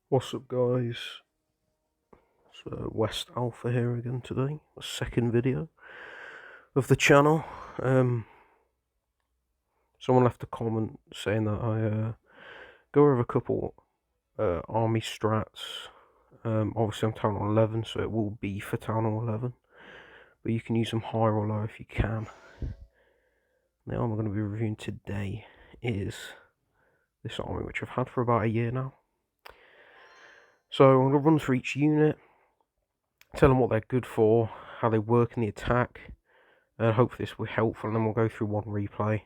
What's up, guys? It's West Alpha here again today. A second video of the channel. Someone left a comment saying that I go over a couple army strats. Obviously I'm Town Hall 11, so it will be for Town Hall 11. But you can use them high or low if you can. The army I'm going to be reviewing today is this army, which I've had for about a year now. So I'm going to run through each unit, tell them what they're good for, how they work in the attack, and hopefully this will be helpful, and then we'll go through one replay,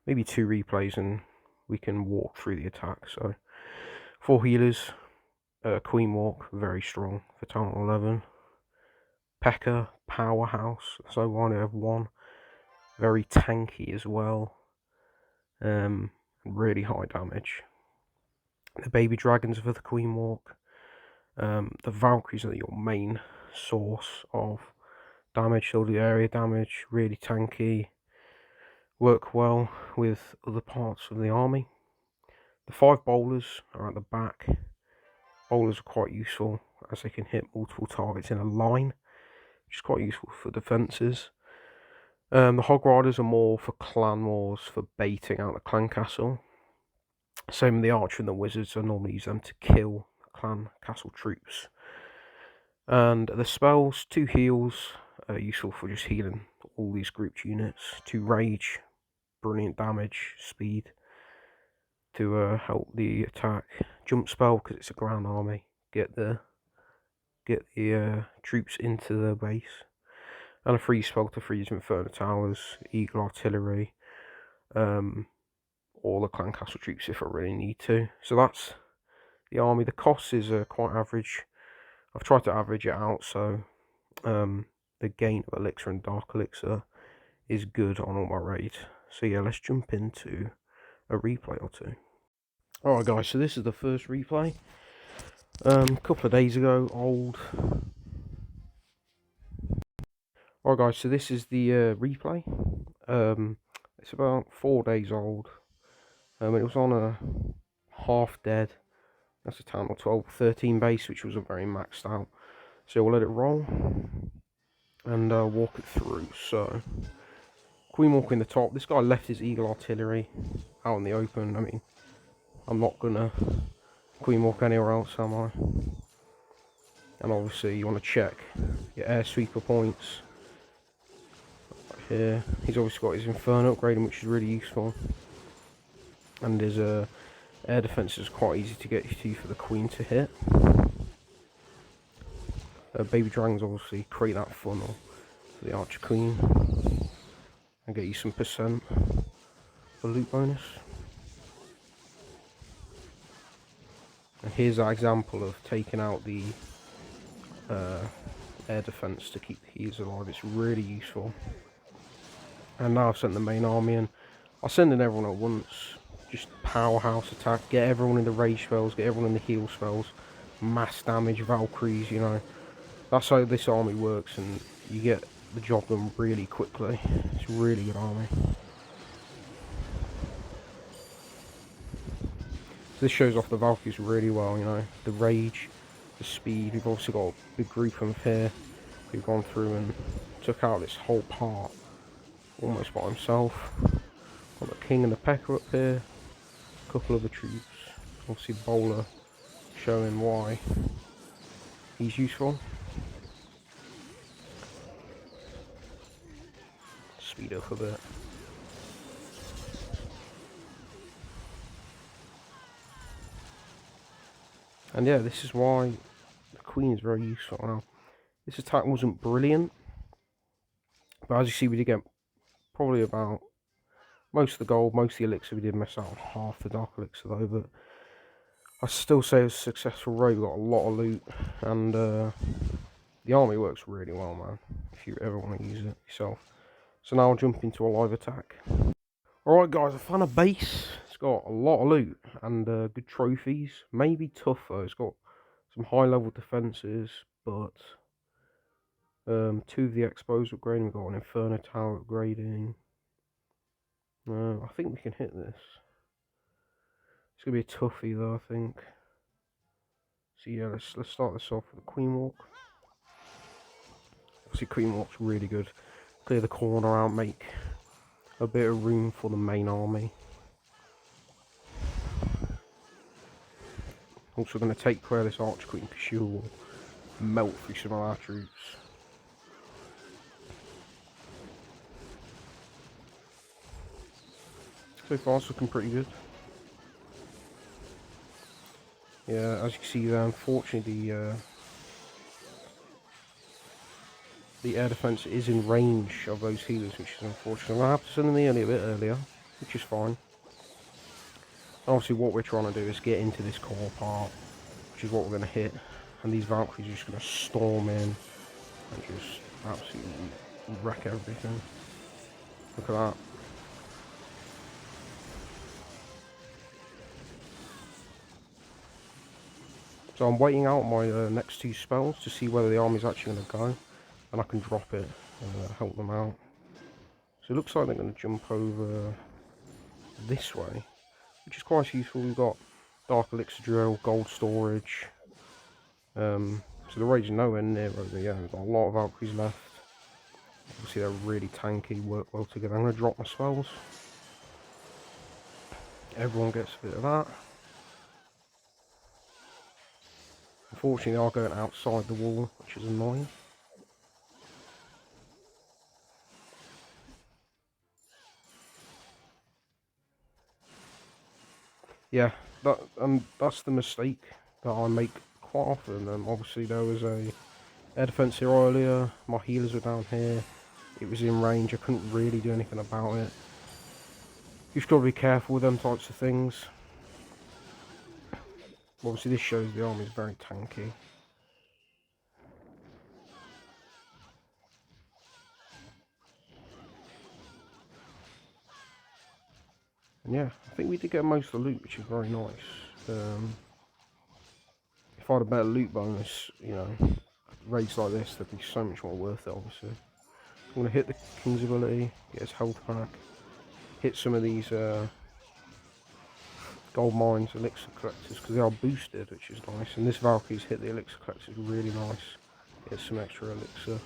maybe two replays, and we can walk through the attack. So 4 healers, Queen Walk, very strong for Town Hall 11. P.E.K.K.A, powerhouse, so I only have one. Very tanky as well, really high damage. The baby dragons for the Queen Walk. The Valkyries are your main source of damage, so the area damage, really tanky, work well with other parts of the army. The 5 bowlers are at the back. Bowlers are quite useful as they can hit multiple targets in a line, which is quite useful for defences. The Hog Riders are more for clan wars, for baiting out the clan castle. Same with the Archer and the Wizards, I normally use them to kill clan castle troops. And the spells, 2 heals, are useful for just healing all these grouped units. 2 rage, brilliant damage, speed to help the attack. Jump spell because it's a ground army. Get the troops into the base. And a freeze spell to freeze Inferno Towers, Eagle Artillery, all the clan castle troops if I really need to. So that's the army. The cost is quite average. I've tried to average it out, so the gain of elixir and dark elixir is good on all my raids. So yeah, let's jump into a replay or two. Alright guys, so this is the first replay. A couple of days ago, old. Alright guys, so this is the replay. It's about 4 days old. It was on a half dead. That's a Town Hall 12, 13 base, which wasn't very maxed out. So we'll let it roll and walk it through. So Queen Walk in the top. This guy left his Eagle Artillery out in the open. I mean, I'm not gonna Queen Walk anywhere else, am I? And obviously you want to check your air sweeper points. Right here, he's obviously got his Inferno upgrading, which is really useful. And his air defense is quite easy to get to for the Queen to hit. Baby Dragons obviously create that funnel for the Archer Queen and get you some percent for loot bonus. And here's that example of taking out the air defense to keep the healers alive. It's really useful. And now I've sent the main army in. I'll send in everyone at once. Just powerhouse attack. Get everyone in the rage spells. Get everyone in the heal spells. Mass damage Valkyries, you know. That's how this army works, and you get the job done really quickly. It's a really good army. So this shows off the Valkyries really well, you know. The rage, the speed. We've also got a big group of them here who've gone through and took out this whole part almost by himself. Got the King and the P.E.K.K.A up here. A couple of the troops. Obviously Bowler showing why he's useful. Speed up a bit. And yeah, this is why the Queen is very useful. Now, this attack wasn't brilliant, but as you see, we did get probably about most of the gold, most of the elixir. We did miss out on half the dark elixir though, but I still say it was a successful raid. We got a lot of loot, and the army works really well, man, if you ever want to use it yourself. So now I'll jump into a live attack. Alright guys, I found a base. It's got a lot of loot and good trophies. Maybe tough though. It's got some high level defences, but 2 of the expos upgrading. We've got an Inferno Tower upgrading. I think we can hit this. It's going to be a toughie though, I think. So yeah, let's start this off with the Queen Walk. Obviously Queen Walk's really good. Clear the corner out, make a bit of room for the main army. Also going to take care of this Arch Queen because she will melt through some of our troops. So far it's looking pretty good. Yeah, as you can see there, unfortunately the air defence is in range of those healers, which is unfortunate. I'm going to have to send them a bit earlier, which is fine. Obviously what we're trying to do is get into this core part, which is what we're going to hit. And these Valkyries are just going to storm in and just absolutely wreck everything. Look at that. So I'm waiting out my next two spells to see whether the army's actually going to go. And I can drop it and help them out. So it looks like they're going to jump over this way, which is quite useful. We've got Dark Elixir Drill, Gold Storage. So the raid's nowhere near over here. We've got a lot of Valkyries left. Obviously they're really tanky, work well together. I'm going to drop my spells. Everyone gets a bit of that. Unfortunately they are going outside the wall, which is annoying. Yeah, that's the mistake that I make quite often. Obviously there was a air defence here earlier, my healers were down here, it was in range, I couldn't really do anything about it. You've got to be careful with them types of things. Obviously this shows the army is very tanky. And yeah, I think we did get most of the loot, which is very nice. If I had a better loot bonus, you know, raids like this, they'd be so much more worth it, obviously. I'm going to hit the King's ability, get his health back, hit some of these gold mines, elixir collectors, because they are boosted, which is nice. And this Valkyrie's hit the elixir collectors really nice. Get some extra elixir.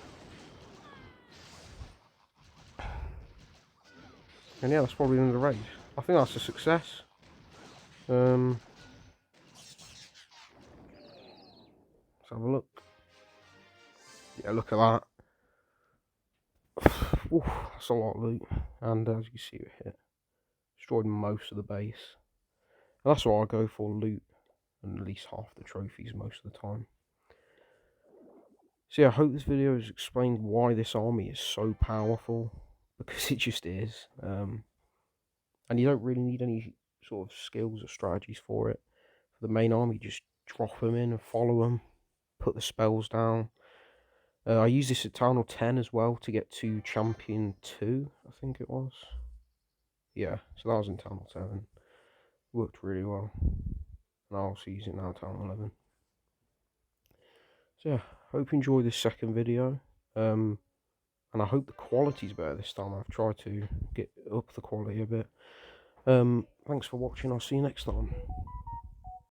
And yeah, that's probably the end of the raid. I think that's a success. Let's have a look. Yeah, look at that. Oof, that's a lot of loot. And as you can see, we hit. Destroyed most of the base. And that's what I go for, loot. And at least half the trophies most of the time. So yeah, I hope this video has explained why this army is so powerful. Because it just is. And you don't really need any sort of skills or strategies for it. For the main army, just drop them in and follow them. Put the spells down. I used this at th10 as well to get to Champion 2, I think it was. Yeah, so that was in th11. Worked really well. And I'll also use it now at th11. So yeah, hope you enjoyed this second video. And I hope the quality's better this time. I've tried to get up the quality a bit. Thanks for watching. I'll see you next time.